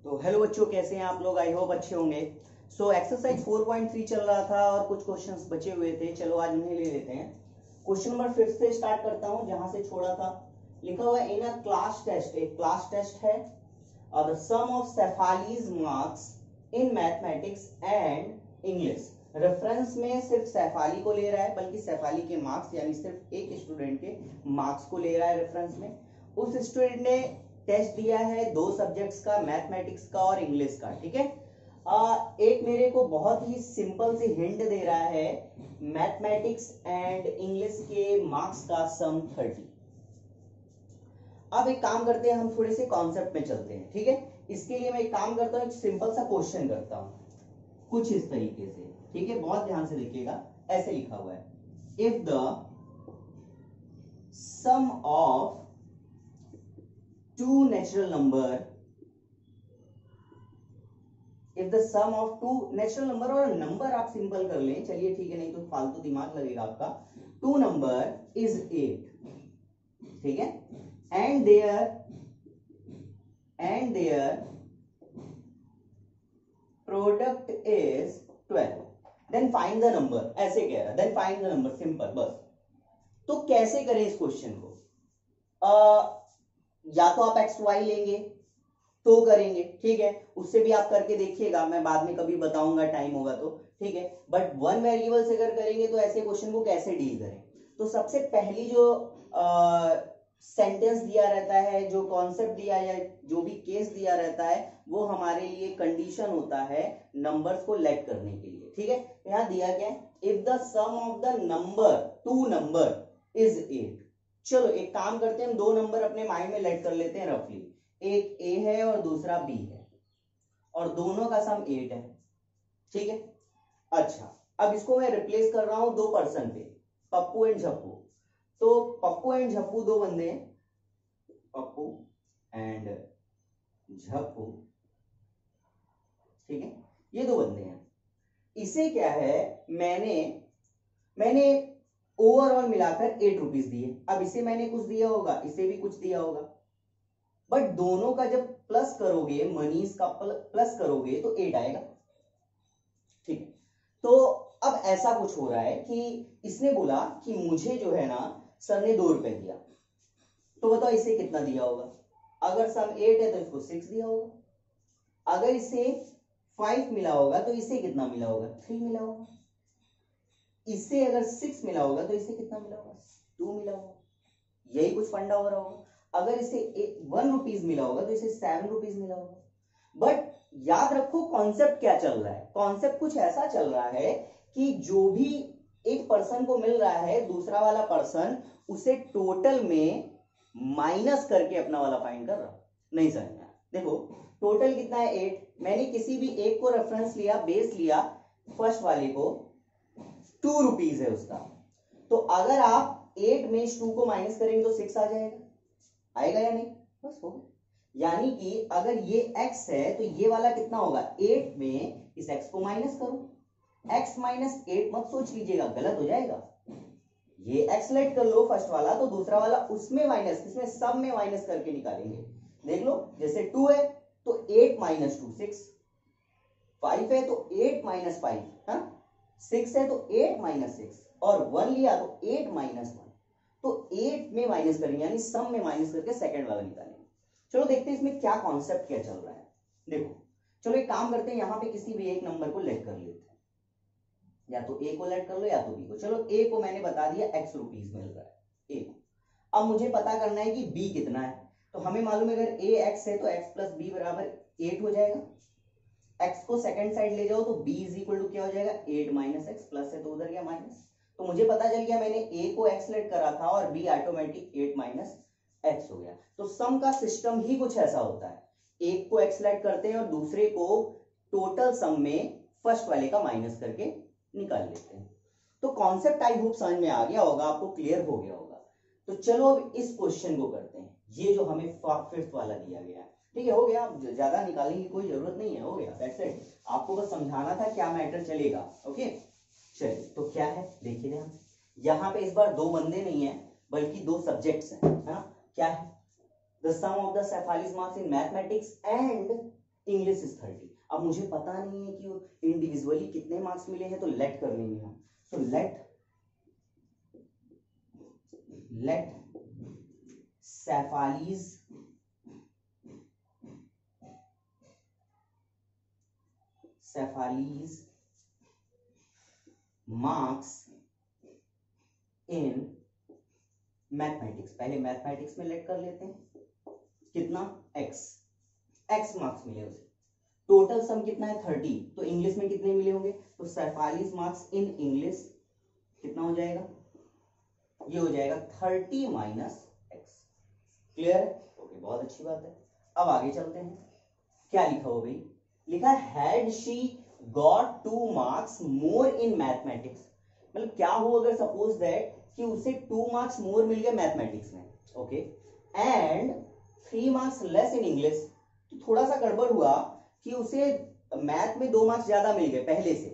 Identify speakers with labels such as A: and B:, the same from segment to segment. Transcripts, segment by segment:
A: तो हेलो बच्चों, कैसे हैं आप लोग? आई होप अच्छे होंगे। सो एक्सरसाइज 4.3 चल रहा था और कुछ क्वेश्चंस बचे हुए थे। चलो आज उन्हें ले लेते हैं। क्वेश्चन नंबर 5 से स्टार्ट करता हूं, जहां से छोड़ा था। लिखा हुआ है इन अ क्लास टेस्ट, एक क्लास टेस्ट है, और sum of Shefali's marks in mathematics and English. Reference में सिर्फ सैफाली को ले रहा है, बल्कि सैफाली के मार्क्स यानी सिर्फ एक स्टूडेंट के मार्क्स को ले रहा है रेफरेंस में। उस स्टूडेंट ने टेस्ट दिया है दो सब्जेक्ट्स का, मैथमेटिक्स का और इंग्लिश का। ठीक है, एक मेरे को बहुत ही सिंपल सी हिंट दे रहा है, मैथमेटिक्स एंड इंग्लिश के मार्क्स का सम 30। अब एक काम करते हैं, हम थोड़े से कॉन्सेप्ट में चलते हैं। ठीक है, इसके लिए मैं एक काम करता हूं, एक सिंपल सा क्वेश्चन करता हूं कुछ इस तरीके से। ठीक है, बहुत ध्यान से देखिएगा। ऐसे लिखा हुआ है, if the sum of two natural number, if the sum of two natural number, और नंबर आप सिंपल कर लें, चलिए ठीक है, नहीं तो फालतू दिमाग लगेगा आपका। टू नंबर इज 8, ठीक है, and their product is 12, then find the number. ऐसे कह रहा है, then find the number, simple बस। तो कैसे करें इस क्वेश्चन को? या तो आप एक्स वाई लेंगे तो करेंगे, ठीक है, उससे भी आप करके देखिएगा, मैं बाद में कभी बताऊंगा टाइम होगा तो। ठीक है, बट वन वेरिएबल से अगर करेंगे तो ऐसे क्वेश्चन को कैसे डील करें? तो सबसे पहली जो सेंटेंस दिया रहता है, जो कॉन्सेप्ट दिया या जो भी केस दिया रहता है, वो हमारे लिए कंडीशन होता है नंबर्स को लेट करने के लिए। ठीक है, यहां दिया क्या है, if the sum of the number two number is 8। चलो एक काम करते हैं, हम दो नंबर अपने माइंड में लेट कर लेते हैं रफली। एक ए है और दूसरा बी है, और दोनों का सम 8 है। ठीक है, अच्छा, अब इसको मैं रिप्लेस कर रहा हूं दो पर्सन पे, पप्पू एंड झप्पू। तो पप्पू एंड झप्पू दो बंदे हैं, पप्पू एंड झप्पू। ठीक है, ये दो बंदे हैं। इसे क्या है, मैंने ओवरऑल मिलाकर 8 रुपीज दिए। अब इसे मैंने कुछ दिया होगा, इसे भी कुछ दिया होगा, बट दोनों का जब प्लस करोगे, मनीष का प्लस करोगे तो 8 आएगा। ठीक है, तो अब ऐसा कुछ हो रहा है कि इसने बोला कि मुझे जो है ना सर ने 2 रुपए दिया, तो बताओ इसे कितना दिया होगा? अगर सम 8 है तो इसको 6 दिया होगा। अगर इसे 5 मिला होगा तो इसे कितना मिला होगा? 3 मिला होगा। इससे अगर 6 मिला होगा तो इसे कितना मिला होगा? 2 मिला होगा। यही कुछ फंडा हो रहा होगा। अगर इसे 1 रुपीज मिला होगा तो इसे 7 रुपीज मिला होगा। बट याद रखो कॉन्सेप्ट क्या चल रहा है। कॉन्सेप्ट कुछ ऐसा चल रहा है कि जो भी एक पर्सन को मिल रहा है, दूसरा वाला पर्सन उसे टोटल में माइनस करके अपना वाला फाइंड कर रहा। नहीं समझ में? देखो टोटल कितना है? 8। मैंने किसी भी एक को रेफरेंस लिया, बेस लिया, फर्स्ट वाले को 2 रुपीज है उसका। तो अगर आप 8 में 2 को माइनस करेंगे तो 6 आ जाएगा। आएगा या नहीं? बस हो गया। यानी कि अगर ये x है तो ये वाला कितना होगा? 8 में इस x को माइनस करो। x माइनस 8 मत सोच लीजिएगा, गलत हो जाएगा। ये x लेट कर लो फर्स्ट वाला, तो दूसरा वाला उसमें माइनस, इसमें सब में माइनस करके निकालेंगे। देख लो, जैसे 2 है तो 8 माइनस 2 6, 5 है तो 8 माइनस 5, हाँ, 6 है तो 8 माइनस 6, और 1 लिया तो 8 माइनस 1, तो 8 में माइनस करेंगे, यानी सम में माइनस करके सेकंड वाला निकालेंगे। चलो देखते हैं इसमें क्या कॉन्सेप्ट क्या चल रहा है। देखो चलो एक काम करते हैं, यहां पे किसी भी एक नंबर को लेट कर लेते हैं, या तो ए को लेट कर लो या तो बी को। चलो ए को मैंने बता दिया x रुपीज मिल रहा है ए को। अब मुझे पता करना है कि b कितना है। तो हमें मालूम है अगर a x है तो x प्लस बी बराबर 8 हो जाएगा। x को सेकंड साइड ले जाओ तो b इज इक्वल टू क्या हो जाएगा? 8 माइनस एक्स, प्लस है तो उधर गया माइनस। तो मुझे पता चल गया, मैंने a को x लेट करा था और b ऑटोमेटिक 8 माइनस एक्स हो गया। तो सम का सिस्टम ही कुछ ऐसा होता है, एक को x लेट करते हैं और दूसरे को टोटल सम में फर्स्ट वाले का माइनस करके निकाल लेते हैं। तो कॉन्सेप्ट आई होप समझ में आ गया होगा, आपको क्लियर हो गया होगा। तो चलो अब इस क्वेश्चन को करते हैं, ये जो हमें 5th वाला दिया गया है। ठीक है, हो गया, अब ज्यादा निकालने की कोई जरूरत नहीं है, हो गया, दैट्स इट। आपको बस समझाना था क्या मैटर चलेगा। ओके चलिए, तो क्या है देखिए ध्यान। यहाँ पे इस बार दो बंदे नहीं है बल्कि दो सब्जेक्ट्स हैं, है ना? क्या है? The sum of the Shefali's marks in mathematics and English is 30। अब मुझे पता नहीं है कि इंडिविजुअली कितने मार्क्स मिले हैं, तो लेट कर लेंगे हम। So let Cephali's marks in mathematics, पहले मैथमेटिक्स में लेट कर लेते हैं, कितना x मार्क्स मिले उसे, टोटल सम कितना है 30, तो इंग्लिश में कितने मिले होंगे, तो Cephali's मार्क्स इन इंग्लिश कितना हो जाएगा, ये हो जाएगा 30 माइनस x। क्लियर है? ओके, बहुत अच्छी बात है। अब आगे चलते हैं, क्या लिखा हो भाई, लिखा had she got 2 marks more in mathematics, मतलब क्या हो अगर सपोज दैट कि उसे 2 मार्क्स मोर मिल गए मैथमेटिक्स में, okay, and 3 marks less in English, तो थोड़ा सा गड़बड़ हुआ कि उसे मैथ में 2 मार्क्स ज्यादा मिल गए पहले से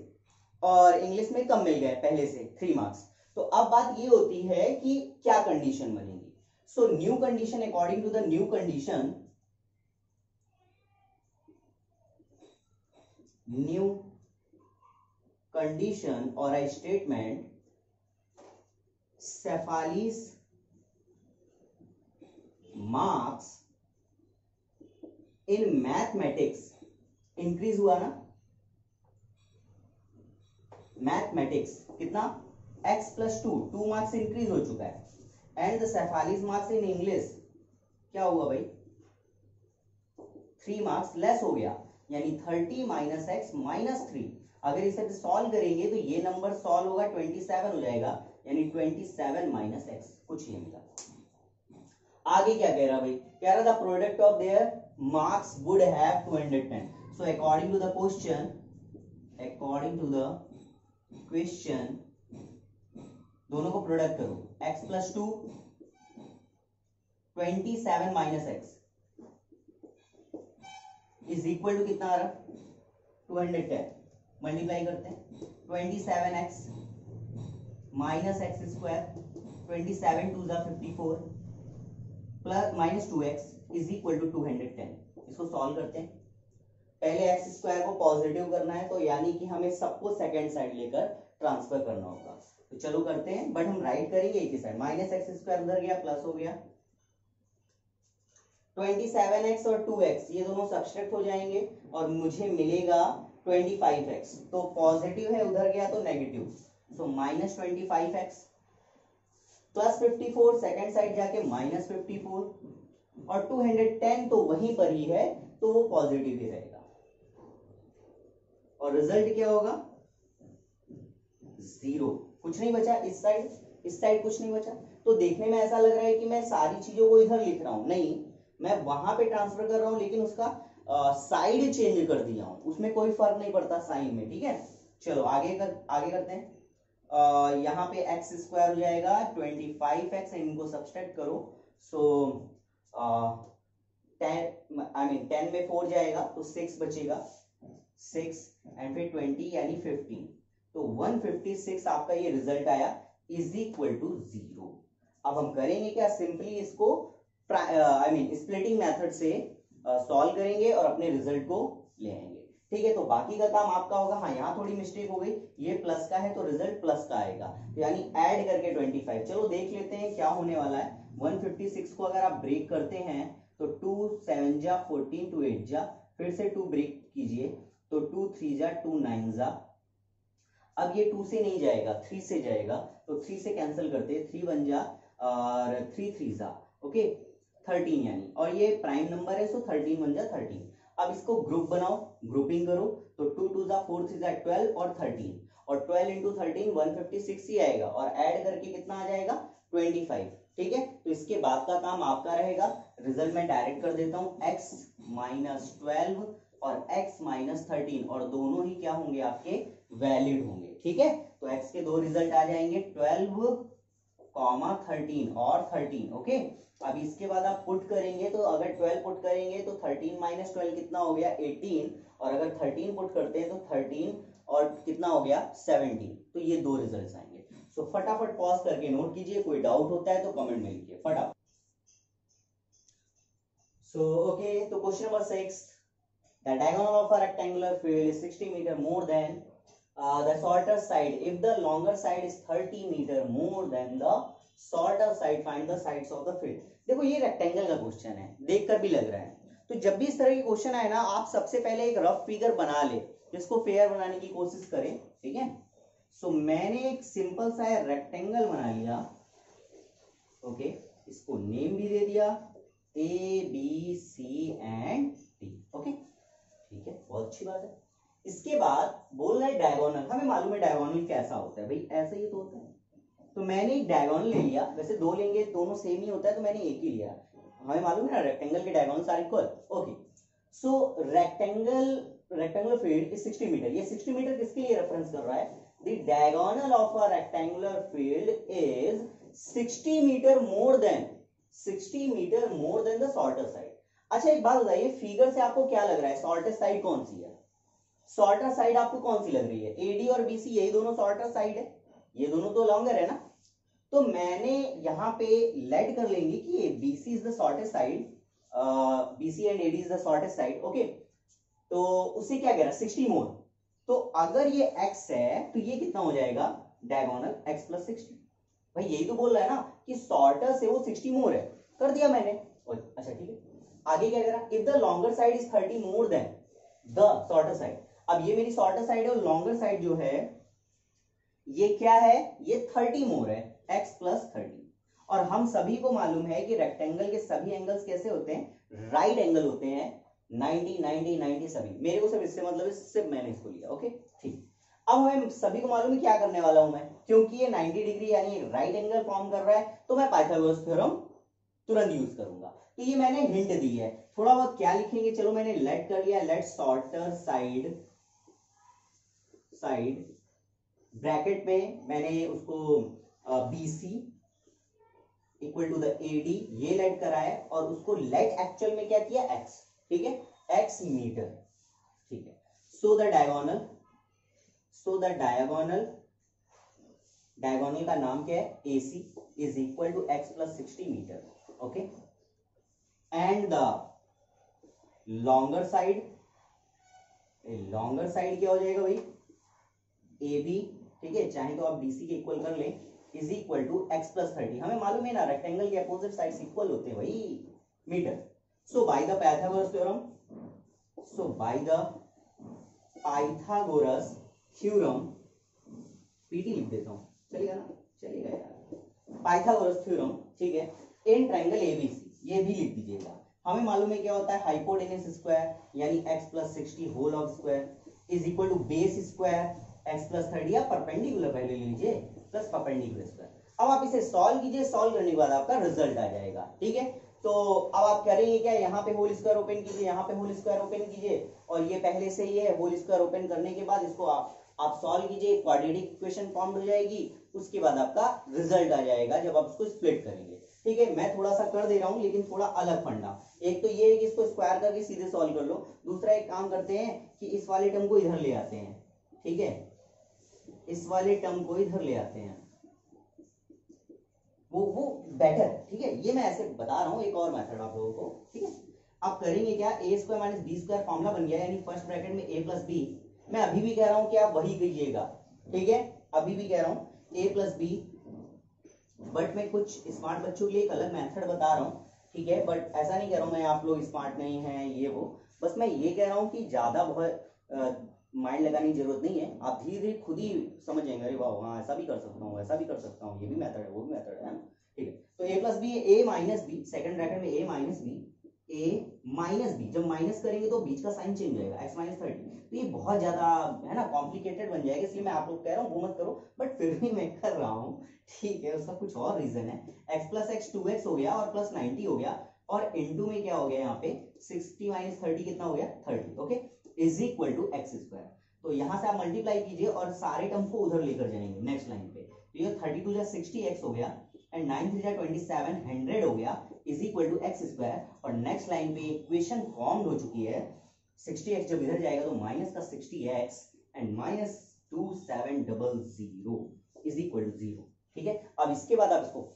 A: और इंग्लिश में कम मिल गए पहले से 3 मार्क्स। तो अब बात ये होती है कि क्या कंडीशन बनेगी। So new condition, according to the new condition और a statement, Cephali's marks in mathematics increase हुआ ना, मैथमेटिक्स कितना x प्लस 2 मार्क्स इंक्रीज हो चुका है, and the Cephali's marks in English क्या हुआ भाई, 3 मार्क्स लेस हो गया, यानी 30 माइनस एक्स माइनस 3। अगर इसे सॉल्व करेंगे तो ये नंबर सॉल्व होगा 27 हो जाएगा, यानी 27 माइनस एक्स, कुछ ये मिला। आगे क्या कह रहा भाई, कह रहा था product of their marks would have 210। So according to the question दोनों को प्रोडक्ट करो, x plus 2 27 minus x is equal to कितना आ रहा, 210, मल्टीप्लाई करते हैं, 27x माइनस एक्स स्क्वायर, 27 2 जा 54 plus minus 2x is equal to 210। इसको सॉल्व करते हैं, पहले एक्स स्क्वायर को पॉजिटिव करना है, तो यानी कि हमें सबको सेकंड साइड लेकर ट्रांसफर करना होगा, तो चलो करते हैं, बट हम राइट करेंगे एक ही साइड, माइनस एक्स स्क्वायर उधर गया प्लस हो गया, 27x और 2x ये दोनों सब्सट्रैक्ट हो जाएंगे और मुझे मिलेगा 25x, तो पॉजिटिव है उधर गया तो negative, so minus 25x plus 54 second side जाके माइनस 54 और 210 तो वहीं पर ही है, तो वो पॉजिटिव ही रहेगा, और रिजल्ट क्या होगा 0, कुछ नहीं बचा इस साइड कुछ नहीं बचा। तो देखने में ऐसा लग रहा है कि मैं सारी चीजों को इधर लिख रहा हूं, नहीं, मैं वहां पे ट्रांसफर कर रहा हूं, लेकिन उसका साइड चेंज कर दिया हूं, उसमें कोई फर्क नहीं पड़ता साइन में, ठीक है। चलो आगे करते हैं, यहाँ पे एक्स स्क्वायर हो जाएगा 25x, इनको सब्सट्रैक्ट करो, सो 10 में 4 जाएगा तो 6 बचेगा, 6 एंड फिर 20 यानी 15, तो 156 आपका ये रिजल्ट आया इज इक्वल टू 0। अब हम करेंगे क्या, सिंपली इसको स्प्लिटिंग मेथड से सॉल्व करेंगे और अपने रिजल्ट को ले आएंगे, ठीक है। तो बाकी का काम आपका होगा। हाँ, यहाँ थोड़ी मिस्टेक हो गई, ये प्लस का है तो रिजल्ट प्लस का आएगा, तो यानी ऐड करके 25। चलो देख लेते हैं क्या होने वाला है। 156 को अगर आप ब्रेक करते हैं तो 2 7 जा 14, 2 8 जा, फिर से 2 ब्रेक कीजिए तो 2 3 जा 2 9 जा, अब ये 2 से नहीं जाएगा 3 से जाएगा, तो 3 से कैंसिल करते हैं, 3 1 जा और 3 3 जा, ओके 13 यानी, और ये प्राइम नंबर है, सो 13 1 जा 13। अब इसको ग्रुप बनाओ, ग्रुपिंग करो, तो 2 2 जा 4 3 जा 12 और 13, और 12 इंटू 13 156 ही आएगा, और ऐड करके कितना आ जाएगा 25, ठीक है। तो इसके बाद का काम आपका रहेगा, रिजल्ट मैं डायरेक्ट कर देता हूं, x माइनस 12 और x माइनस 13, और दोनों ही क्या होंगे आपके वैलिड होंगे, ठीक है। तो x के दो रिजल्ट आ जाएंगे 12, 13 और 13, ओके। अब इसके बाद आप पुट करेंगे, तो अगर 12 पुट करेंगे तो 13 माइनस 12 कितना हो गया 18, और अगर 13 पुट करते हैं तो 13 और कितना हो गया 17, तो ये दो रिजल्ट्स आएंगे। सो फटाफट पॉज करके नोट कीजिए, कोई डाउट होता है तो कमेंट में लिखिए फटाफट। सो ओके, तो question number 6, the diagonal of a rectangular field is 60 metre more than the shorter side if the longer side is 30 metre more than the shorter side, find the sides of the field. देखो ये rectangle का question है, देखकर भी लग रहा है। तो जब भी इस तरह की क्वेश्चन आए ना, आप सबसे पहले एक रफ फिगर बना ले, जिसको फेयर बनाने की कोशिश करें, ठीक है। सो मैंने एक सिंपल सा रेक्टेंगल बना लिया, ओके, इसको नेम भी दे दिया A B C and D, okay, ठीक है, बहुत अच्छी बात है। इसके बाद बोल रहा है डायगोनल, हमें मालूम है डायगोनल कैसा होता है भाई, ऐसा ही तो होता है। तो मैंने एक डायगोनल ले लिया, वैसे दो लेंगे दोनों सेम ही होता है, तो मैंने एक ही लिया, हमें मालूम है ना रेक्टेंगल के diagonals are equal, okay. So rectangular field is 60 metre. ये 60 मीटर किसके लिए रेफरेंस कर रहा है? The diagonal of a rectangular field is 60 metre more than the shorter side. अच्छा एक बात बताइए, फिगर से आपको क्या लग रहा है, शॉर्टर साइड कौन सी है? शॉर्टर साइड आपको कौन सी लग रही है? एडी और बीसी, यही दोनों शॉर्टर साइड है, ये दोनों तो लॉन्गर है ना। तो मैंने यहां पे लेट कर लेंगे कि BC is the shortest side, BC and AD is the shortest side, okay. तो उससे क्या कह रहा है? 60 मोर। तो अगर ये x है तो ये कितना हो जाएगा? Diagonal x plus 60। भाई यही तो बोल रहा है ना कि शॉर्टर से वो 60 मोर है, कर दिया मैंने। अच्छा ठीक है, आगे क्या कह रहा? If the longer side is 30 more than the shorter side. अब ये मेरी शॉर्टर साइड है और लॉन्गर साइड जो है ये क्या है? ये 30 मोर है, x प्लस 30। और हम सभी को मालूम है कि रेक्टेंगल के सभी एंगल्स कैसे होते हैं? राइट एंगल होते हैं, 90 90 90 सभी। मेरे को सिर्फ इससे मतलब है, सिर्फ मैंने इसको लिया, ओके ठीक। अब हमें सभी को मालूम है क्या करने वाला हूं मैं, क्योंकि ये 90 डिग्री यानी राइट एंगल फॉर्म कर रहा है, तो मैं पाइथागोरस थ्योरम तुरंत यूज करूंगा। तो ये मैंने हिंट दी है। थोड़ा बहुत क्या लिखेंगे, चलो मैंने लेट कर लिया, लेट शॉर्टर साइड ब्रैकेट में मैंने उसको BC equal to the AD ये लेट करा है, और उसको लेट एक्चुअल में क्या किया? x, ठीक है, x मीटर, ठीक है। सो द डायगोनल का नाम क्या है? AC is equal to x plus 60 metre, okay. And the longer side क्या हो जाएगा भाई? AB, ठीक है, चाहे तो आप BC के इक्वल कर लें, is equal to x plus 30। हमें मालूम है ना रेक्टेंगल के अपोजिट साइड्स इक्वल होते हैं भाई, metre. So by the Pythagoras theorem, PT लिख देता हूं, चलेगा ना? चलेगा यार, पाइथागोरस थ्योरम, ठीक है, इन ट्रायंगल ABC, ये भी लिख दीजिएगा। हमें मालूम है क्या होता है? हाइपोटेनस स्क्वायर यानी x plus 60 whole of square is equal to base square x plus 30, या परपेंडिकुलर पहले ले लीजिए, प्लस परपेंडिकुलर स्क्वायर। अब आप इसे सॉल्व कीजिए, सॉल्व करने के बाद आपका रिजल्ट आ जाएगा, ठीक है। तो अब आप करेंगे क्या? यहाँ पे होल स्क्वायर ओपन कीजिए, यहाँ पे होल स्क्वायर ओपन कीजिए, और ये पहले से ही है, होल स्क्वायर ओपन करने के बाद इसको आप सॉल्व कीजिए, क्वाड्रेटिक इक्वेशन फॉर्म हो जाएगी, उसके बाद आपका रिजल्ट आ जाएगा जब आप उसको स्प्लिट करेंगे, ठीक है। मैं थोड़ा सा कर दे रहा हूँ, लेकिन थोड़ा अलग फंडा। एक तो ये है कि इसको स्क्वायर करके सीधे सॉल्व कर लो, दूसरा एक काम करते हैं कि इस वाले टर्म को इधर ले आते हैं, ठीक है, इस वाले टर्म को इधर ले आते हैं, वो बेटर, ठीक है। ये मैं ऐसे बता रहा हूँ, एक और मेथड आप लोगों को, ठीक है। आप करेंगे क्या? A square minus b square formula बन गया, यानी फर्स्ट ब्रैकेट में a प्लस बी। मैं अभी भी कह रहा हूँ कि आप वही कीजिएगा, ठीक है, अभी भी कह रहा हूँ a प्लस बी, बट मैं कुछ स्मार्ट बच्चों के लिए एक अलग मेथड बता रहा हूँ, ठीक है। बट ऐसा नहीं कह रहा हूँ मैं आप लोग स्मार्ट नहीं हैं ये वो, बस मैं ये कह रहा हूँ कि ज्यादा बहुत माइंड लगाने की जरूरत नहीं है, आप धीरे धीरे खुद ही समझ जाएंगे, अरे वाह हाँ ऐसा भी कर सकता हूँ, ऐसा भी कर सकता हूँ, ये भी मेथड है, वो भी मेथड है, ठीक है। तो a plus B, a minus B, second bracket में a माइनस बी, जब माइनस करेंगे तो बीच का साइन चेंज हो जाएगा, x माइनस 30। तो ये बहुत ज्यादा है ना कॉम्प्लिकेटेड बन जाएगा, इसलिए मैं आप लोग कह रहा हूँ वो मत करो, बट फिर भी मैं कर रहा हूँ, ठीक है। उसका कुछ और रीजन है, x प्लस एक्स 2x हो गया और प्लस 90 हो गया, और इनटू में क्या हो गया यहाँ पे 60 माइनस 30 कितना हो गया? 30, okay, is equal to x square. तो यहाँ से आप मल्टीप्लाई कीजिए और सारे टर्म को उधर लेकर जाएंगे नेक्स्ट लाइन पे, तो ये 32 जा 60x हो गया, एंड 9 3 जा 27 100 हो गया, is equal to x square. और नेक्स्ट लाइन पे इक्वेशन फॉर्म हो चुकी है, 60x जब इधर जाएगा तो माइनस का 60x and minus 2700 is equal to 0, ठीक है। अब इसके बाद आप इसको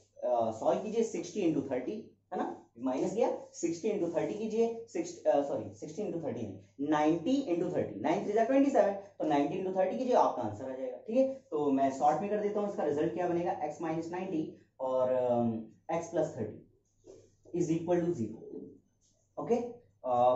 A: सॉल्व कीजिए, 60 इंटू 30 है ना, माइनस गया, 60 इंटू 30 कीजिए, 60 इंटू 30 नहीं, 90 इंटू 30, 9 3 27, तो 90 इंटू 30 कीजिए, आपका आंसर आ जाएगा। ठीक है, तो मैं शॉर्ट में कर देता हूँ, इसका रिजल्ट क्या बनेगा, x माइनस 90 और x plus 30 is equal to 0। Okay,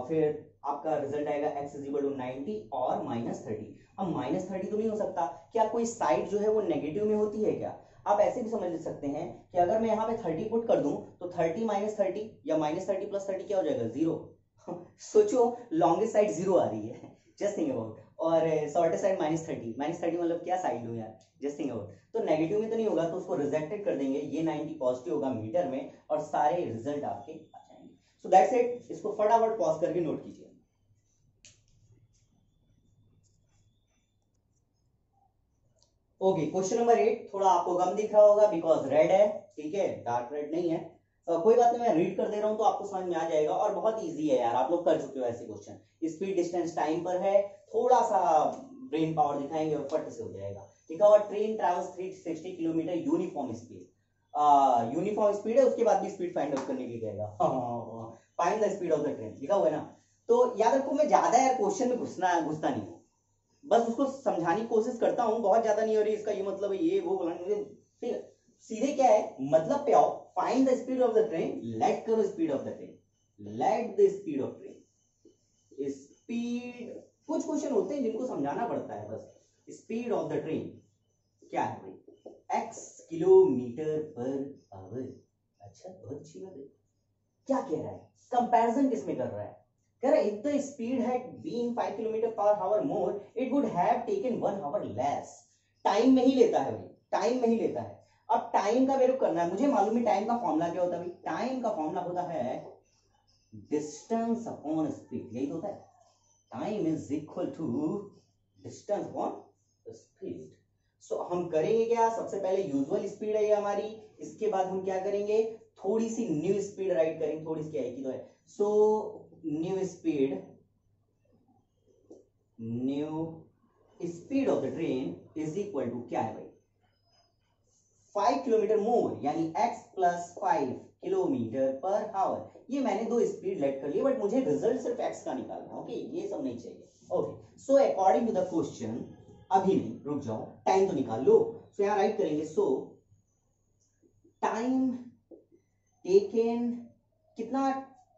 A: फिर आपका रिजल्ट आएगा x इज इक्वल टू 90 और माइनस 30। अब माइनस 30 तो नहीं हो सकता, क्या कोई साइड जो है वो नेगेटिव में होती है क्या? आप ऐसे भी समझ सकते हैं कि अगर मैं यहाँ पे 30 पुट कर दूं तो 30 माइनस 30 या माइनस 30 प्लस 30 क्या हो जाएगा, 0। सोचो, लॉन्गेस्ट साइड 0 आ रही है, जस्ट थिंक अबाउट, और शॉर्टेस्ट साइड माइनस 30, मतलब क्या साइड हो यार, जस्ट थिंक अबाउट। तो नेगेटिव में तो नहीं होगा, तो उसको रिजेक्टेड कर देंगे, ये 90 पॉजिटिव होगा मीटर में और सारे रिजल्ट आपके आ जाएंगे। सो दैट्स इट, इसको फटाफट पॉज करके नोट कीजिए। ओके, क्वेश्चन नंबर 8 थोड़ा आपको कम दिख रहा होगा बिकॉज रेड है, ठीक है, डार्क रेड नहीं है। कोई बात नहीं, मैं रीड कर दे रहा हूं तो आपको समझ में आ जाएगा, और बहुत इजी है यार, आप लोग कर चुके हो ऐसे क्वेश्चन। स्पीड डिस्टेंस टाइम पर है, थोड़ा सा ब्रेन पावर दिखाएंगे और फट से हो जाएगा। लिखा हुआ train travels 360 kilometre uniform speed, uniform speed है, उसके बाद भी स्पीड फाइंड आउट करने के लिए कहेगा, find the speed of the train, लिखा हुआ है ना। तो याद रखो, मैं ज्यादा यार क्वेश्चन में घुसता नहीं हूँ, बस उसको समझाने की कोशिश करता हूं, बहुत ज्यादा नहीं हो रही, इसका ये मतलब है ये वो बोला, ठीक है, सीधे क्या है मतलब पे आओ, find the speed of the train, let करो speed of the train, let the speed of train, speed, कुछ क्वेश्चन होते हैं जिनको समझाना पड़ता है बस। स्पीड ऑफ द ट्रेन क्या है भाई, x किलोमीटर पर आवर। अच्छा, बहुत अच्छी बात है। क्या कह रहा है, कंपैरिजन किसमें कर रहा है, कह रहा है if the speed had been 5 km/h more it would have taken 1 hour less। Time में ही लेता है भाई, टाइम में ही लेता है। अब टाइम का मेरे को करना है, मुझे मालूम है टाइम का फॉर्मूला क्या होता है भाई, टाइम का फॉर्मूला होता है डिस्टेंस अपॉन स्पीड, यही तो होता है, time is equal to distance upon speed. So हम करेंगे क्या, सबसे पहले यूजुअल स्पीड है ये हमारी, इसके बाद हम क्या करेंगे, थोड़ी सी न्यू स्पीड राइट करेंगे, थोड़ी सी क्या है कि तो है, so new speed of the train is equal to क्या है भाई, 5 किलोमीटर मोर, यानी x plus 5 kilometre per hour. ये मैंने दो स्पीड लेट कर लिया, बट मुझे रिजल्ट सिर्फ x का निकालना है, ओके, ये सब नहीं चाहिए। Okay, so according to the question, अभी नहीं, रुक जाओ, टाइम तो निकाल लो। सो यहां राइट करेंगे, सो टाइम टेकन, कितना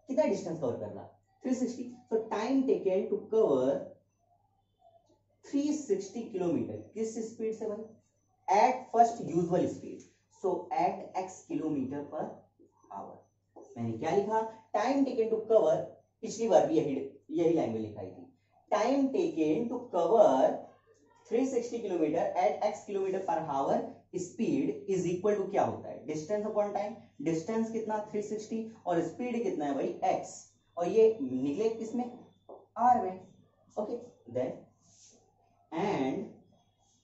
A: कितना डिस्टेंस कवर कर रहा, 360। So time taken to cover 360 kilometre, किस स्पीड से भाई, at first usual speed, so at x kilometre per hour. मैंने क्या लिखा, टाइम टेकन टू कवर, पिछली बार भी यही लैंग्वेज लिखाई थी, time taken to cover 360 kilometre at x kilometre per hour, speed is equal to क्या होता है, डिस्टेंस अपॉन टाइम, डिस्टेंस कितना 360 और स्पीड कितना है भाई x, और ये निकले किसमें, r में। Okay, then and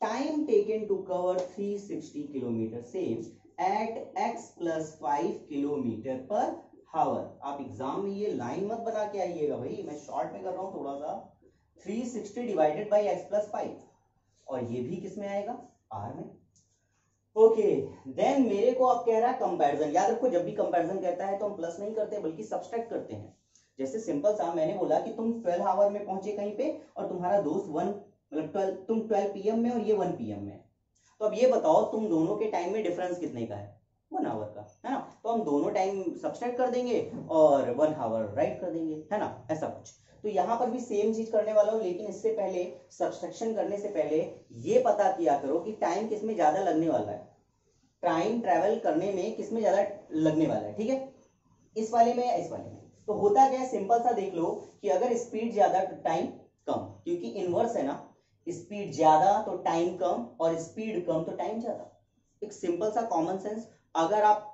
A: time taken to cover 360 kilometre same at x plus 5 kilometre per hour. आप एग्जाम में ये लाइन मत बना के आइएगा भाई, मैं शॉर्ट में कर रहा हूं थोड़ा सा, 360 डिवाइडेड बाई x प्लस 5, और ये भी किसमें आएगा, r में। ओके, देन मेरे को आप कह रहा है कंपैरिजन, याद रखो जब भी कंपैरिजन कहता है तो हम प्लस नहीं करते बल्कि सब्सट्रैक्ट करते हैं। जैसे सिंपल सा मैंने बोला कि तुम 12 आवर में पहुंचे कहीं पे और तुम्हारा दोस्त 1 मतलब 12, तुम 12 PM में और ये 1 PM में, तो अब ये बताओ तुम दोनों के टाइम में डिफरेंस कितने का है, 1 आवर का, है ना। तो हम दोनों टाइम सब्सट्रैक्ट कर देंगे और 1 आवर राइट कर देंगे, है ना, ऐसा कुछ। तो यहां पर भी सेम चीज करने वाला हूं, लेकिन इससे पहले सब्सट्रैक्शन करने से पहले ये पता किया करो कि टाइम किसमें ज्यादा लगने वाला है, टाइम ट्रेवल करने में किसमें ज्यादा लगने वाला है, ठीक है, इस वाले में या इस वाले में। तो होता क्या है, सिंपल सा देख लो कि अगर स्पीड ज्यादा तो टाइम कम, क्योंकि इनवर्स है ना, स्पीड ज्यादा तो टाइम कम और स्पीड कम तो टाइम ज्यादा। एक सिंपल सा कॉमन सेंस, अगर आप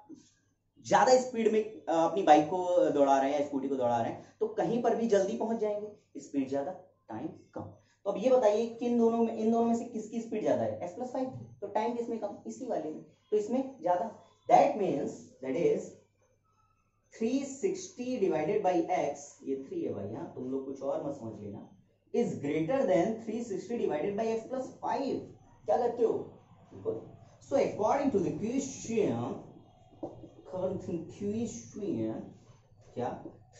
A: ज्यादा स्पीड में अपनी बाइक को दौड़ा रहे हैं या स्कूटी को दौड़ा रहे हैं तो कहीं पर भी जल्दी पहुंच जाएंगे, स्पीड ज्यादा टाइम कम। तो अब ये बताइए कि इन दोनों में से किसकी स्पीड ज्यादा है, x प्लस 5, तो टाइम किसमें कम, इसी वाले में, तो इसमें ज्यादा। That is 360 divided by x, ये 3 है भाई, यहाँ तुम लोग कुछ और मत समझ लेना, is greater than 360 divided by x plus 5। क्या करते हो, so according to the question क्या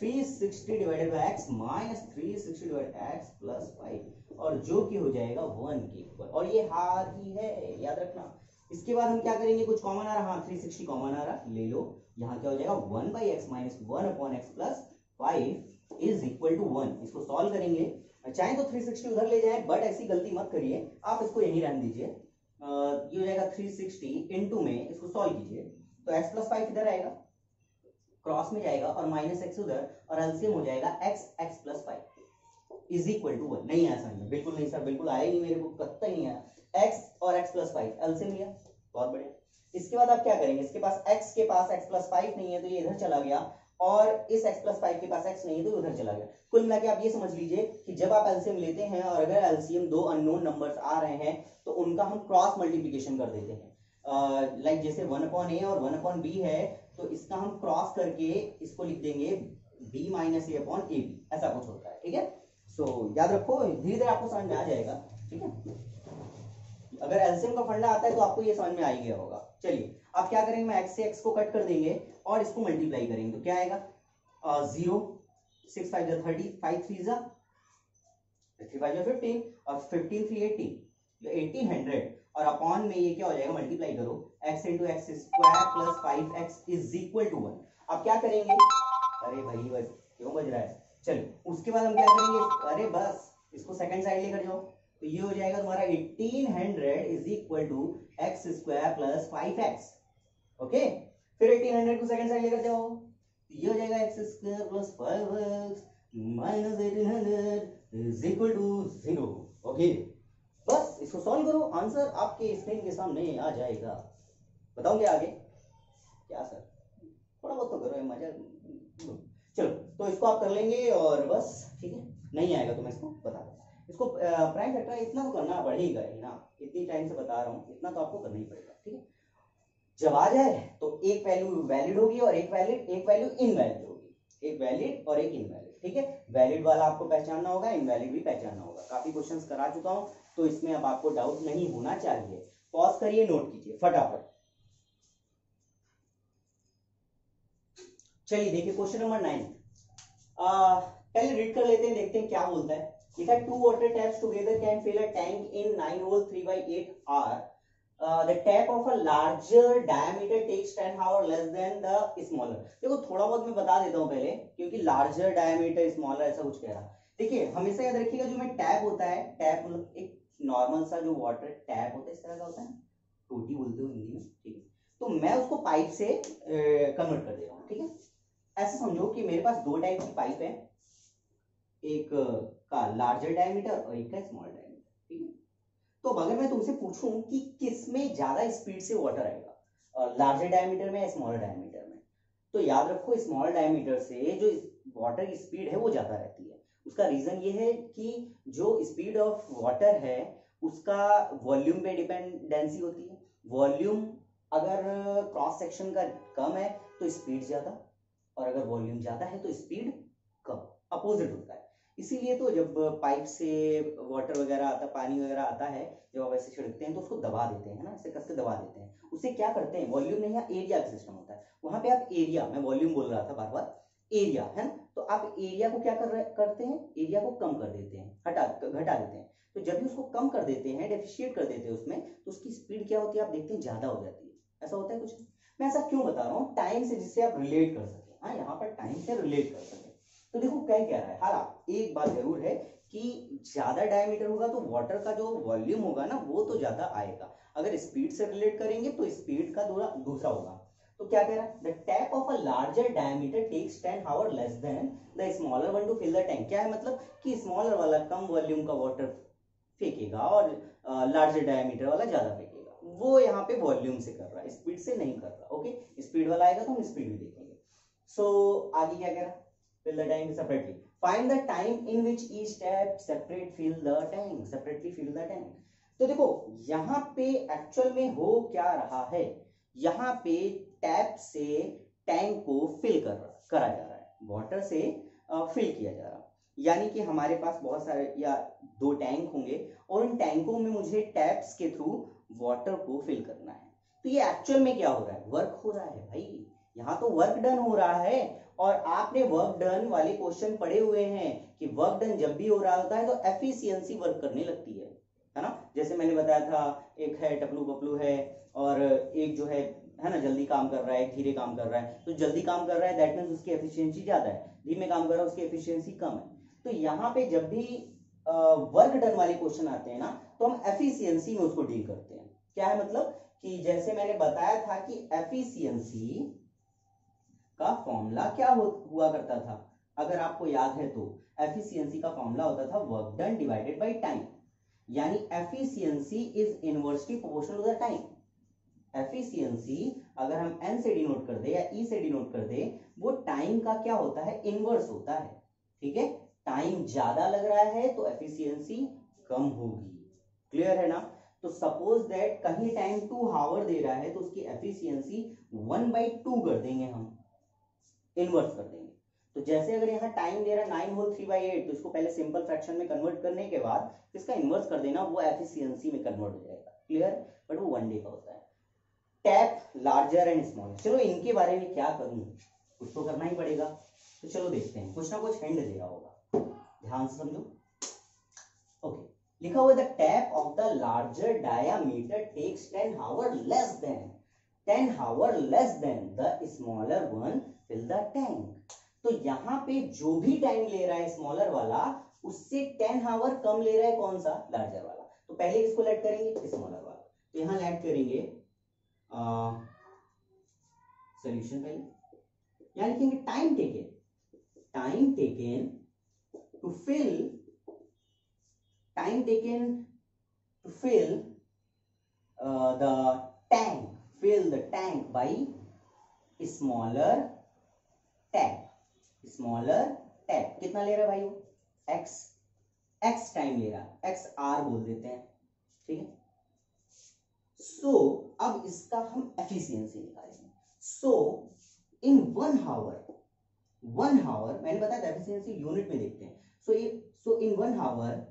A: 360 divided by x minus 360 divided x plus 5 और जो कि हो जाएगा 1 के इक्वल, और ये हार ही है, याद रखना। इसके बाद हम क्या करेंगे, कुछ कॉमन आ रहा, हाँ 360 कॉमन आ रहा, ले लो। यहाँ क्या हो जाएगा 1 by x minus 1 upon x plus 5 is equal to 1। इसको सॉल्व करेंगे, चाहे तो 360 उधर ले जाए, बट ऐसी गलती मत करिए, आप इसको यहीं रहने दीजिए। ये हो जाएगा 360 इंटू में इसको सॉल्व कीजिए तो x प्लस 5 इधर आएगा, क्रॉस में जाएगा और माइनस एक्स उधर, और एलसीएम हो जाएगा x plus 5 is equal to 1। नहीं आया समझ में? बिल्कुल नहीं सर, बिल्कुल आया नहीं, मेरे को कतई नहीं आया। x और x प्लस 5 एलसीएम लिया, बहुत बढ़िया। इसके बाद आप क्या करेंगे, इसके पास x प्लस 5 नहीं है तो ये इधर चला गया, और इस x प्लस 5 के पास x नहीं है तो उधर चला गया। कुल मिला के आप ये समझ लीजिए कि जब आप एलसीएम लेते हैं और अगर एलसीएम दो अननोन नंबर्स आ रहे हैं तो उनका हम क्रॉस मल्टीप्लिकेशन कर देते हैं। लाइक जैसे 1/a और 1/b है, तो इसका हम क्रॉस करके इसको लिख देंगे b minus a upon ab, ऐसा कुछ होता है, ठीक है। सो याद रखो, धीरे धीरे आपको समझ में आ जाएगा, ठीक है। अगर एलसीएम का फंडा आता है तो आपको ये समझ में आ ही गया होगा। चलिए अब क्या करेंगे, मैं x से x को कट कर देंगे और इसको मल्टीप्लाई करेंगे तो क्या आएगा 0, 6 5 30, 5 3 3 5 15 और 15 3 80, 1800 और अपॉन में ये क्या हो जाएगा, मल्टीप्लाई करो x into x square plus 5x is equal to 1। अब क्या करेंगे, अरे भाई बस क्यों बज रहा है, चलिए उसके बाद हम क्या करेंगे, अरे बस इसको सेकंड साइड लेकर जाओ तो ये हो जाएगा तुम्हारा 1800 is equal to x square plus 5x। Okay, फिर 1800 को सेकंड साइड लेकर जाओ तो ये हो जाएगा x square plus 5x minus 1800 is equal to 0। Okay, बस इसको सॉल्व करो, आंसर आपके स्क्रीन के सामने आ जाएगा। बताओगे आगे क्या सर, थोड़ा बहुत तो करो, मजा। चलो तो इसको आप कर लेंगे और बस, ठीक है। नहीं आएगा तो मैं इसको बता दूँ, इसको प्राइम फैक्टर इतना तो करना पड़ेगा ही ना, इतनी टाइम से बता रहा हूँ, इतना तो आपको करना ही पड़ेगा, ठीक है। जब आ जाए तो एक वैल्यू वैलिड होगी और एक वैल्यू इनवैलिड होगी, एक वैलिड और एक इनवैलिड, ठीक है। वैलिड वाला आपको पहचानना होगा, इनवैलिड भी पहचानना होगा। काफी क्वेश्चंस करा चुका हूं तो इसमें अब आपको डाउट नहीं होना चाहिए। पॉज करिए, नोट कीजिए फटाफट। चलिए देखिए क्वेश्चन नंबर 9, पहले रीड कर लेते हैं, देखते हैं क्या बोलता है। लिखा है 2 water taps together can fill a tank in 9 hole 3/8 hour. The tap of a larger diameter takes 10 hour less than the smaller. देखो थोड़ा बहुत मैं बता देता हूँ पहले, क्योंकि larger diameter smaller ऐसा कुछ कह रहा। देखिए हमेशा याद रखिएगा, जो में टैप होता है, टैप मतलब एक नॉर्मल सा जो वाटर टैप होता है इस तरह का होता है, टोटी बोलते हो हिंदी में, ठीक है। तो मैं उसको पाइप से कन्वर्ट कर दे रहा हूँ, ठीक है। ऐसे समझो कि मेरे पास दो टाइप की पाइप है, एक का लार्जर डायमीटर और एक का स्मॉल डायमीटर, ठीक है। तो अगर मैं तुमसे पूछूं कि किसमें ज्यादा स्पीड से वाटर आएगा, लार्जर डायमीटर में या स्मॉल डायमीटर में, तो याद रखो स्मॉल डायमीटर से जो वाटर की स्पीड है वो ज्यादा रहती है। उसका रीजन ये है कि जो स्पीड ऑफ वाटर है उसका वॉल्यूम पे डिपेंडेंसी होती है। वॉल्यूम अगर क्रॉस सेक्शन का कम है तो स्पीड ज्यादा, और अगर वॉल्यूम ज्यादा है तो स्पीड कम, अपोजिट होता है। इसीलिए तो जब पाइप से वाटर वगैरह आता, पानी वगैरह आता है, जब आप ऐसे छिड़कते हैं तो उसको दबा देते हैं ना, ऐसे कस के दबा देते हैं। उससे क्या करते हैं, वॉल्यूम नहीं, यहाँ एरिया का सिस्टम होता है। वहां पे आप एरिया, मैं वॉल्यूम बोल रहा था बार बार, एरिया है ना, तो आप एरिया को क्या करते हैं, एरिया को कम कर देते हैं, घटा देते हैं। तो जब भी उसको कम कर देते हैं, डेफिशिएट कर देते हैं उसमें, तो उसकी स्पीड क्या होती है आप देखते हैं, ज्यादा हो जाती है। ऐसा होता है कुछ। मैं ऐसा क्यों बता रहा हूँ, टाइम से, जिससे आप रिलेट कर सके। हाँ, यहाँ पर टाइम से रिलेट कर सके। तो देखो क्या कह रहा है, हाँ एक बात जरूर है कि ज्यादा डायमीटर होगा तो वाटर का जो वॉल्यूम होगा ना वो तो ज्यादा आएगा। अगर स्पीड से रिलेट करेंगे तो स्पीड का दूसरा होगा। तो क्या कह रहा है, the tap of a larger diameter takes 10 hour less than the smaller one to fill the tank. क्या है मतलब कि स्मॉलर वाला कम वॉल्यूम का वाटर फेंकेगा और लार्जर डायमीटर वाला ज्यादा फेंकेगा। वो यहाँ पे वॉल्यूम से कर रहा है, स्पीड से नहीं कर रहा। ओके, स्पीड वाला आएगा तो हम स्पीड भी देखेंगे। सो आगे क्या कह रहा है, fill the tank separately. Find the time in which each tap separate fill the tank. Separately fill the tank. तो देखो यहाँ पे एक्चुअल में हो क्या रहा है, यहाँ पे टैप से टैंक को फिल करा जा रहा है, वाटर से फिल किया जा रहा है। यानी कि हमारे पास बहुत सारे या दो टैंक होंगे और उन टैंकों में मुझे टैप्स के थ्रू वाटर को फिल करना है। तो ये एक्चुअल में क्या हो रहा है, वर्क हो रहा है भाई। यहाँ तो वर्क डन हो रहा है, और आपने वर्क डन वाले क्वेश्चन पढ़े हुए हैं कि वर्क डन जब भी हो रहा होता है तो एफिशिएंसी वर्क करने लगती है ना। जैसे मैंने बताया था, एक है टपलू पपलू है, और एक जो है ना जल्दी काम कर रहा है, धीरे काम कर रहा है। तो जल्दी काम कर रहा है दैट मीन्स उसकी एफिशिएंसी ज्यादा है, धीमे काम कर रहा है उसकी एफिशिएंसी कम है। तो यहाँ पे जब भी वर्क डन वाले क्वेश्चन आते हैं ना, तो हम एफिशिएंसी में उसको डील करते हैं। क्या है मतलब कि जैसे मैंने बताया था कि एफिशिएंसी का फॉर्मूला क्या हुआ करता था, अगर आपको याद है तो एफिशिएंसी का फॉर्मूला होता था work done divided by time, यानी efficiency is inversely proportional to the time. Efficiency अगर हम एन से डिनोट कर दे या ई से डिनोट कर दे, वो टाइम का क्या होता है, इनवर्स होता है। ठीक है, टाइम ज्यादा लग रहा है तो एफिशिएंसी कम होगी। क्लियर है ना। तो सपोज दैट कहीं टाइम 2 आवर दे रहा है तो उसकी एफिशिएंसी 1/2 कर देंगे, हम इनवर्स कर देंगे। तो जैसे अगर यहाँ टाइम दे रहा है 9 होल 3/8, तो इसको पहले सिंपल फ्रैक्शन में कन्वर्ट करने के बाद इसका इनवर्स कर देना, वो एफिशिएंसी में कन्वर्ट हो जाएगा। क्लियर, बट वो 1 डे का होता है। टैप लार्जर एंड स्मॉलर, चलो इनके बारे में क्या करूं, कुछ तो करना ही पड़ेगा। तो चलो देखते हैं, कुछ ना कुछ हैंड दे रहा होगा, ध्यान से समझो। ओके, लिखा हुआ the tap of the larger diameter takes 10 hour less than the smaller one fill the tank. तो यहाँ पे जो भी टाइम ले रहा है स्मॉलर वाला, उससे 10 आवर कम ले रहा है कौन सा, लार्जर वाला। तो पहले इसको लेट करेंगे, स्मॉलर वाला। तो यहाँ लेट करेंगे सॉल्यूशन पहले, यहाँ लिखेंगे time taken to fill the tank by smaller tap। कितना ले रहा है भाई वो, x टाइम ले रहा है, x r बोल देते हैं। ठीक है, सो अब इसका हम एफिशिएंसी निकालेंगे। सो इन 1 आवर मैंने बताया था, एफिशिएंसी यूनिट में देखते हैं। So in 1 hour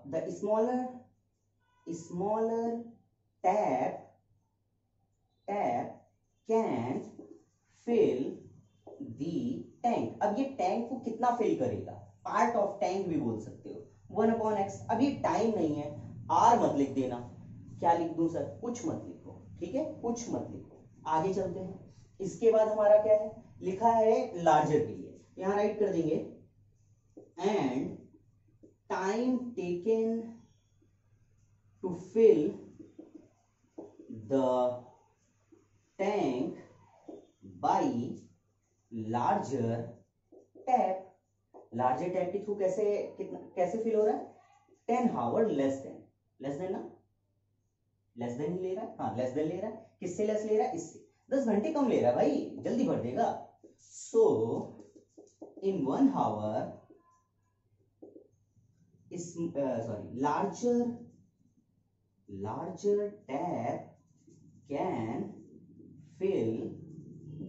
A: the smaller tap can fill the tank. अब ये टैंक को कितना फिल करेगा, पार्ट ऑफ टैंक भी बोल सकते हो, 1/x। अब ये टाइम नहीं है, r मत लिख देना। क्या लिख दूं सर, कुछ मत लिखो, ठीक है, कुछ मत लिखो। आगे चलते हैं। इसके बाद हमारा क्या है, लिखा है लार्जर के लिए, यहां राइट कर देंगे and time taken to fill the tank by larger tap के थ्रू कैसे फिल हो रहा है, 10 आवर लेस देन ना, लेस देन ही ले रहा है, हाँ लेस देन ले रहा है। किससे लेस ले रहा है, इससे 10 घंटे कम ले रहा है भाई, जल्दी भर देगा। सो in 1 our larger tap can fill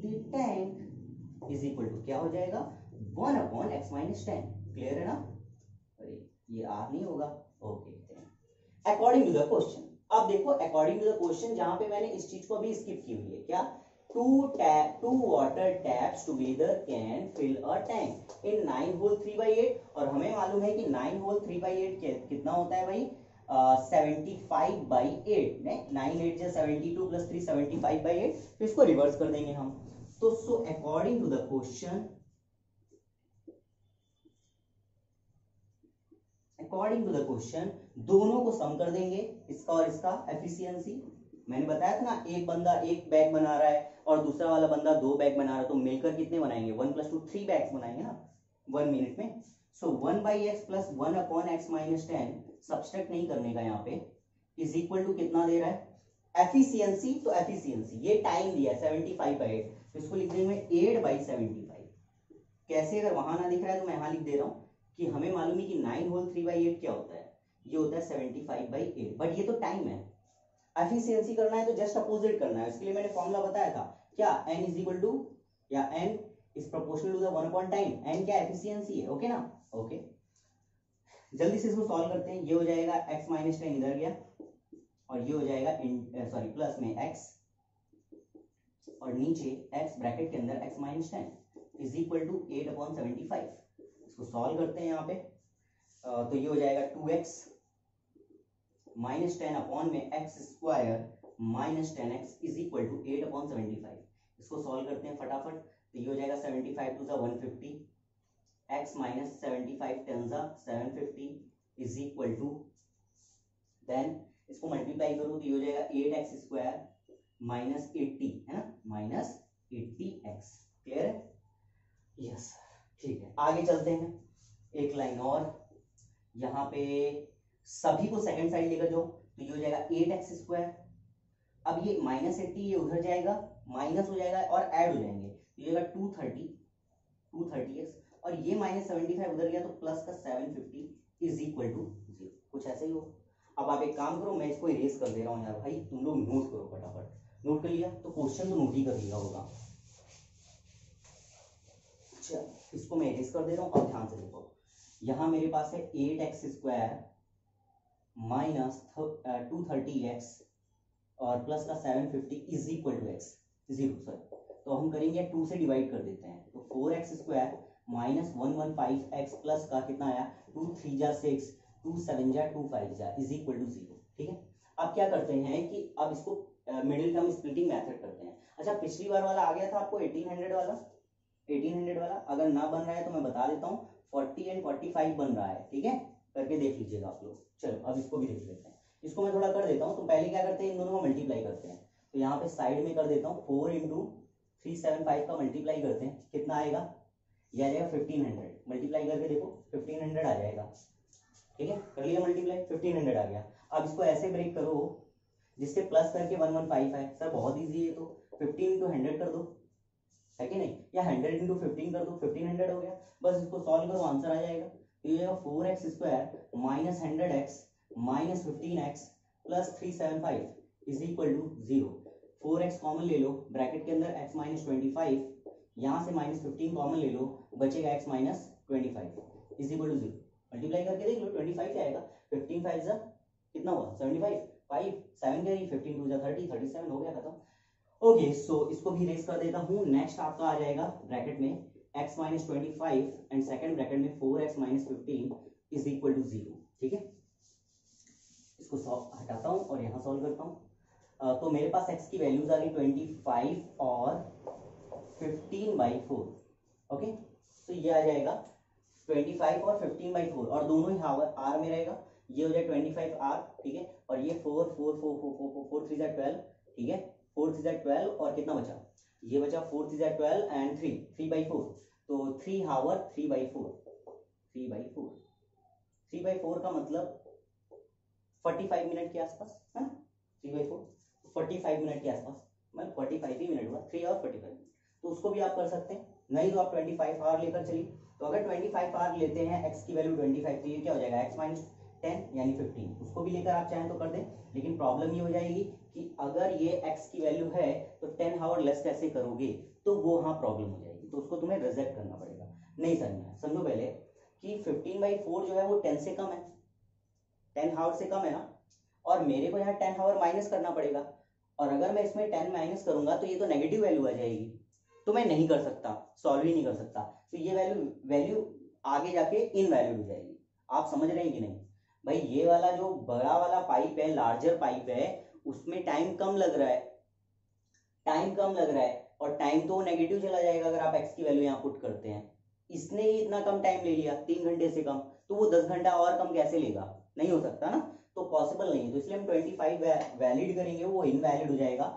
A: the tank is equal to क्या हो जाएगा, 1/x - 10। क्लियर है ना, अरे ये आर नहीं होगा। Okay, according to the question. अब देखो अकॉर्डिंग टू द क्वेश्चन, जहां पे मैंने इस चीज को अभी स्किप की हुई है, क्या, two water taps together can fill a tank in 9 whole 3/8। और हमें मालूम है कि 9 होल 3/8 कितना होता है भाई, 75/8। 9 8 जा 72 + 3 75/8। तो इसको रिवर्स कर देंगे हम। तो so according to the question दोनों को सम कर देंगे, इसका और इसका एफिशिएंसी। मैंने बताया था ना, एक बंदा एक बैग बना रहा है और दूसरा वाला बंदा 2 बैग बना रहा है, तो मिलकर कितने बनाएंगे, 1 + 2 3 बैग्स बनाएंगे ना 1 मिनट में। सो 1/x + 1/x - 10 सब्सट्रैक्ट नहीं करने का यहाँ पे, इज इक्वल टू कितना दे रहा है, एफिशिएंसी। तो एफिशिएंसी ये टाइम दिया है 75/8, तो इसको लिख देंगे 8/75। कैसे, अगर वहां ना दिख रहा है तो मैं यहाँ लिख दे रहा हूँ कि हमें मालूम है कि 9 होल 3/8 क्या होता है, ये होता है 75/8। बट ये तो टाइम है, एफिशिएंसी करना है तो जस्ट अपोजिट करना है। इसके लिए मैंने फॉर्मूला बताया था, क्या, n इज इक्वल टू या n is proportional to the 1/टाइम। n क्या, एफिशिएंसी है। ओके ना, ओके, जल्दी से इसको सॉल्व करते हैं। ये हो जाएगा x - 10 इधर गया, और ये हो जाएगा प्लस में x और नीचे x ब्रैकेट के अंदर x minus 10 is equal to 8/75। इसको सॉल्व करते हैं यहाँ पे, तो ये हो जाएगा 2x माइनस 10 अपॉन में x square minus 10x is equal to 8/75। इसको सॉल्व करते हैं फटाफट, तो ये हो जाएगा 75 to 150, x minus 75 10 750 is equal to, then इसको मल्टीप्लाई करो तो ये हो जाएगा 8x स्क्वायर माइनस 80, है ना, माइनस 80x। क्लियर है? यस, ठीक है, आगे चलते हैं। एक लाइन और, यहाँ पे सभी को सेकंड साइड लेकर जाओ, तो ये हो जाएगा 8x स्क्वायर। अब ये माइनस 80 ये उधर जाएगा, माइनस हो जाएगा और ऐड हो जाएंगे, तो ये होगा 230x, और ये माइनस 75 उधर गया तो प्लस का 750 इज इक्वल टू 0। कुछ ऐसे ही हो। अब आप एक काम करो, मैं इसको इरेज कर दे रहा हूँ यार भाई, तुम लोग नोट करो फटाफट। नोट कर लिया तो क्वेश्चन तो नोट ही कर लिया होगा। अच्छा, इसको मैं इरेज कर दे रहा हूँ। अब ध्यान से देखो, यहाँ मेरे पास है 8x स्क्वायर माइनस 230x और प्लस का 750 is equal to x 0। Sir तो हम करेंगे 2 से डिवाइड कर देते हैं, तो 4x square minus 115x plus का कितना आया 2 3 जा 6 2 7 जा 2 5 जा इज इक्वल टू 0। ठीक है, अब क्या करते हैं कि अब इसको मिडिल टर्म स्प्लिटिंग मेथड करते हैं। अच्छा, पिछली बार वाला आ गया था आपको 1800 वाला, अगर ना बन रहा है तो मैं बता देता हूँ, 40 एंड 45 बन रहा है। ठीक है, करके देख लीजिएगा आप लोग। चलो अब इसको भी देख लेते हैं। इसको मैं थोड़ा कर देता हूँ, तो पहले क्या करते हैं, इन दोनों को मल्टीप्लाई करते हैं। तो यहाँ पे साइड में कर देता हूँ, 4 इंटू 375 का मल्टीप्लाई करते हैं, कितना आएगा, ये आ जाएगा 1500। मल्टीप्लाई करके देखो 1500 आ जाएगा। ठीक है, कर लिया मल्टीप्लाई, 1500 आ गया। अब इसको ऐसे ब्रेक करो जिससे प्लस करके 115 है। सर बहुत ईजी है, तो 15 इंटू 100 कर दो, है कि नहीं, या 100 इंटू 15 कर दो, 1500 हो गया। बस इसको सॉल्व करो, आंसर आ जाएगा। तो ये 4x square minus 100x minus 15x plus 375 is equal to 0। 4x common ले लो, ब्रैकेट के अंदर x माइनस 25, यहाँ से माइनस 15 कॉमन ले लो, बचेगा x minus 25 is equal to 0। Multiply करके देख लो, 25 आएगा, 15 5 जा कितना हुआ 75, 5 7 गई, 15 2 जा 30, 37 हो गया, खत्म। ओके, सो इसको भी रेस कर देता हूँ। नेक्स्ट आपका आ जाएगा ब्रैकेट में x minus 25 and second bracket में 4x minus 15 is equal to 0। ठीक है, इसको हटाता हूँ और यहाँ सॉल्व करता हूँ। तो मेरे पास x की वैल्यूज आ गई 25 और 15/4। ओके, तो ये आ जाएगा 25 और 15/4, और दोनों ही आर में रहेगा। ये हो जाएगा 25r, ठीक है, और ये 4 4 4 4 4 4 4 3 12, ठीक है, 4 3 12, और कितना बचा, ये बचा 4 3 12 एंड 3/4, तो 3 हावर 3/4 3/4 का मतलब 45 मिनट के आसपास, है ना, 3/4 45 मिनट के आसपास, मतलब 45 ही मिनट हुआ, 3 और 45 मिनट। तो उसको भी आप कर सकते हैं, नहीं तो आप 25 आवर लेकर चलिए। तो अगर 25 आवर लेते हैं, x की वैल्यू 25, तो ये क्या हो जाएगा x माइनस 10 यानी 15। उसको भी लेकर आप चाहें तो कर दें, लेकिन प्रॉब्लम ये हो जाएगी कि अगर ये x की वैल्यू है तो 10 आवर लेस कैसे करोगे, तो वो हाँ प्रॉब्लम हो जाएगी, तो उसको तुम्हें रिजेक्ट करना पड़ेगा। नहीं समझना, समझो पहले कि 15/4 जो है वो 10 से कम है, 10 आवर से कम है ना, और मेरे को यहाँ 10 आवर माइनस करना पड़ेगा, और अगर मैं इसमें 10 माइनस करूंगा तो ये तो नेगेटिव वैल्यू आ जाएगी, तो मैं नहीं कर सकता, सॉल्व ही नहीं कर सकता। तो ये वैल्यू आगे जाके इनवैलिड हो जाएगी। आप समझ रहे हैं कि नहीं भाई? ये वाला जो बड़ा वाला पाइप है, लार्जर पाइप है, उसमें टाइम कम लग रहा है, और टाइम तो नेगेटिव चला जाएगा अगर आप x की वैल्यू यहाँ पुट करते हैं। इसने ही इतना कम टाइम ले लिया, 3 घंटे से कम, तो वो 10 घंटा और कम कैसे लेगा, नहीं हो सकता ना, तो पॉसिबल नहीं है। तो इसलिए हम 25 वैलिड करेंगे, वो इनवैलिड हो जाएगा।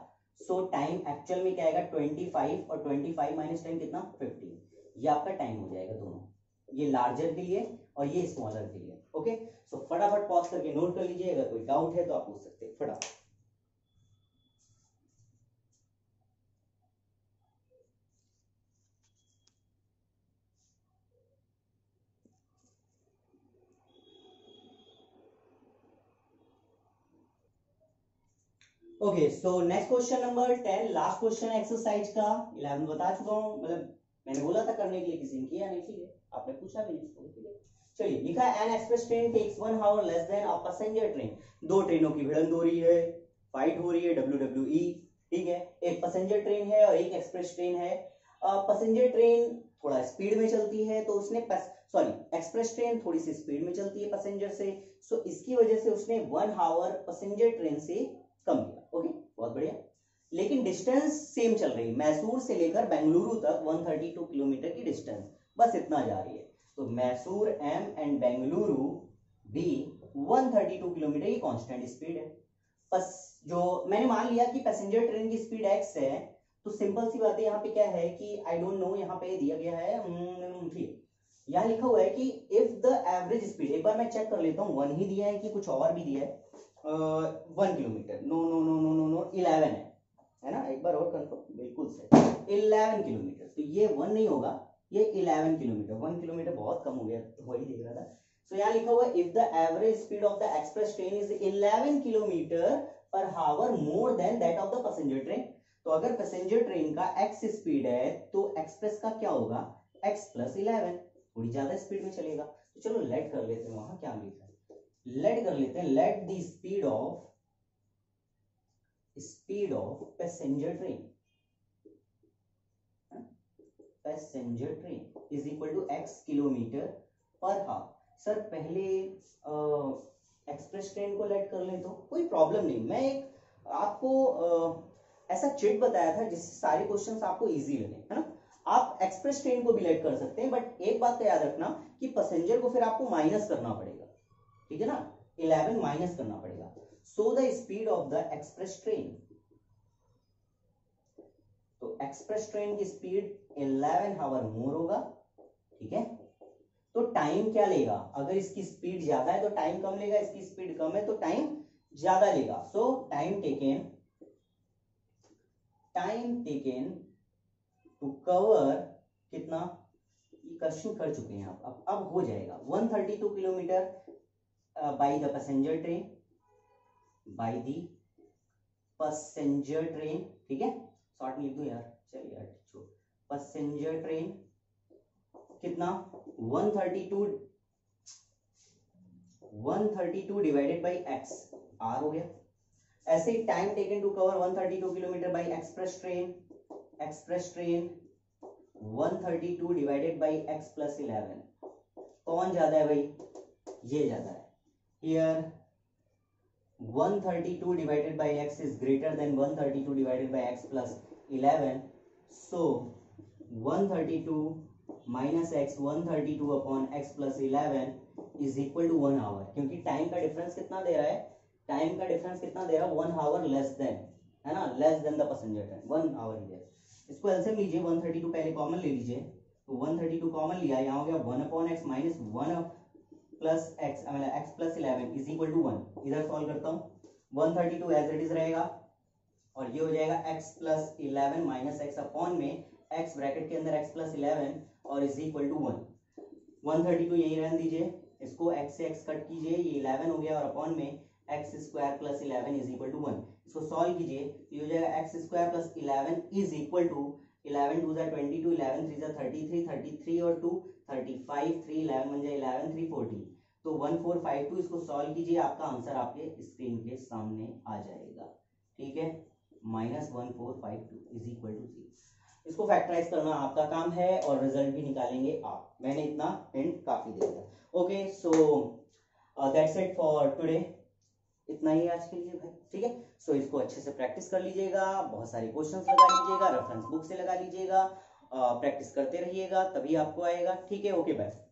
A: सो टाइम एक्चुअल में क्या आएगा 25, और 25 माइनस 10 कितना 15, ये आपका टाइम हो जाएगा दोनों, ये लार्जर के लिए और ये स्मॉलर के लिए। ओके, सो फटाफट पॉज करके नोट कर लीजिए, अगर कोई डाउट है तो आप पूछ सकते हैं फटाफट। Okay, so next question number 10, last question exercise का। 11 बता चुका हूं, मतलब मैंने बोला था करने के लिए, किसी ने किया नहीं, ठीक है, आपने पूछा भी नहीं इसको, ठीक है। चलिए, लिखा है an express train takes 1 hour less than a passenger train. दो ट्रेनों की भिड़ंत हो रही है, फाइट हो रही है, WWE, ठीक है, एक पैसेंजर ट्रेन है और एक एक्सप्रेस ट्रेन है। पैसेंजर ट्रेन थोड़ा स्पीड में चलती है तो उसने एक्सप्रेस ट्रेन थोड़ी सी स्पीड में चलती है पैसेंजर से, सो इसकी वजह से उसने 1 आवर पैसेंजर ट्रेन से कम लिया। ओके, बहुत बढ़िया। लेकिन डिस्टेंस सेम चल रही है, मैसूर से लेकर बेंगलुरु तक 132 किलोमीटर की डिस्टेंस बस इतना जा रही है। तो Mysore M and Bengaluru B 132 kilometre की कांस्टेंट स्पीड है। बस जो मैंने मान लिया कि पैसेंजर ट्रेन की स्पीड x है, तो सिंपल सी बात है, यहाँ पे क्या है कि आई डोंट नो, यहाँ पे दिया गया है ठीक, यहाँ लिखा हुआ है कि इफ द एवरेज स्पीड, एक बार मैं चेक कर लेता हूँ 1 ही दिया है कि कुछ और भी दिया है। 1 kilometre, no no no no no no 11 है ना, एक बार और कंफर्म, बिल्कुल सही 11 किलोमीटर। तो ये 1 नहीं होगा, ये 11 किलोमीटर, 1 किलोमीटर बहुत कम हो गया, वही देख रहा था। सो यहाँ लिखा हुआ है if the average speed of the express train is 11 kilometre per hour more than that of the passenger train. तो अगर पैसेंजर ट्रेन का x स्पीड है तो एक्सप्रेस का क्या होगा, x प्लस 11, थोड़ी ज्यादा स्पीड में चलेगा। तो चलो लेट कर लेते हैं, वहां क्या लिखा है, लेट कर लेते हैं, let the speed of passenger train is equal to x kilometre per hour. Sir पहले एक्सप्रेस ट्रेन को लेट कर ले तो कोई प्रॉब्लम नहीं, मैं एक आपको ऐसा चिट बताया था जिससे सारे क्वेश्चंस आपको इजी लगे, है ना। आप एक्सप्रेस ट्रेन को भी लेट कर सकते हैं, बट एक बात का याद रखना कि पैसेंजर को फिर आपको माइनस करना पड़ेगा, ठीक है ना, 11 माइनस करना पड़ेगा। So the speed of the express train, तो एक्सप्रेस ट्रेन की स्पीड 11 आवर मोर होगा, ठीक है। तो टाइम क्या लेगा, अगर इसकी स्पीड ज्यादा है तो टाइम कम लेगा, इसकी स्पीड कम है तो टाइम ज्यादा लेगा। So time taken to cover कितना, ये क्वेश्चन कर चुके हैं आप, अब हो जाएगा 132 kilometre by the passenger train, ठीक है, शॉर्ट में लिख दो यार, चलिए यार, पैसेंजर ट्रेन कितना 132 डिवाइडेड बाई x, आर हो गया। ऐसे ही time taken to cover 132 kilometre by express train 132 divided by x plus 11, कौन ज्यादा है भाई, ये ज्यादा है। Here 132 divided by x is greater than 132 divided by x plus 11, so 132 minus x 132 upon x plus 11 is equal to 1 hour, क्योंकि time का difference कितना दे रहा है, टाइम का डिफरेंस कितना दे रहा है, 1 आवर लेस देन, है ना, less than the passenger time, 1 hour ही है। इसको एलसीएम लीजिए, 132 पहले कॉमन ले लीजिए, तो 132 कॉमन लिया, यहाँ हो गया 1 upon x minus 1 plus x, x plus 11 is equal to 1। इधर सॉल्व करता हूँ, 132 एज इट इज रहेगा और ये हो जाएगा x plus 11 minus x upon में x ब्रैकेट के अंदर x प्लस 11 और इज इक्वल टू 1। 132 यही रहने दीजिए, इसको x से x कट कीजिए, ये 11 हो गया और अपॉन में x square plus 11 is equal to 1। इसको सॉल्व कीजिए, ये हो जाएगा x square plus 11 is equal to 11 2 22, 11 3 33, 33 और 2 35, 3 11 बन जाए 11 3 40, तो 1452। इसको सॉल्व कीजिए, आपका आंसर आपके स्क्रीन के सामने आ जाएगा, ठीक है, माइनस 1452 इज इक्वल टू 3। इसको फैक्टराइज करना आपका काम है और रिजल्ट भी निकालेंगे आप, मैंने इतना हिंट काफी दे दिया। Okay, so that's it for today, इतना ही आज के लिए भाई, ठीक है। सो इसको अच्छे से प्रैक्टिस कर लीजिएगा, बहुत सारे क्वेश्चंस लगा लीजिएगा, रेफरेंस बुक से लगा लीजिएगा, प्रैक्टिस करते रहिएगा, तभी आपको आएगा, ठीक है। Okay bye.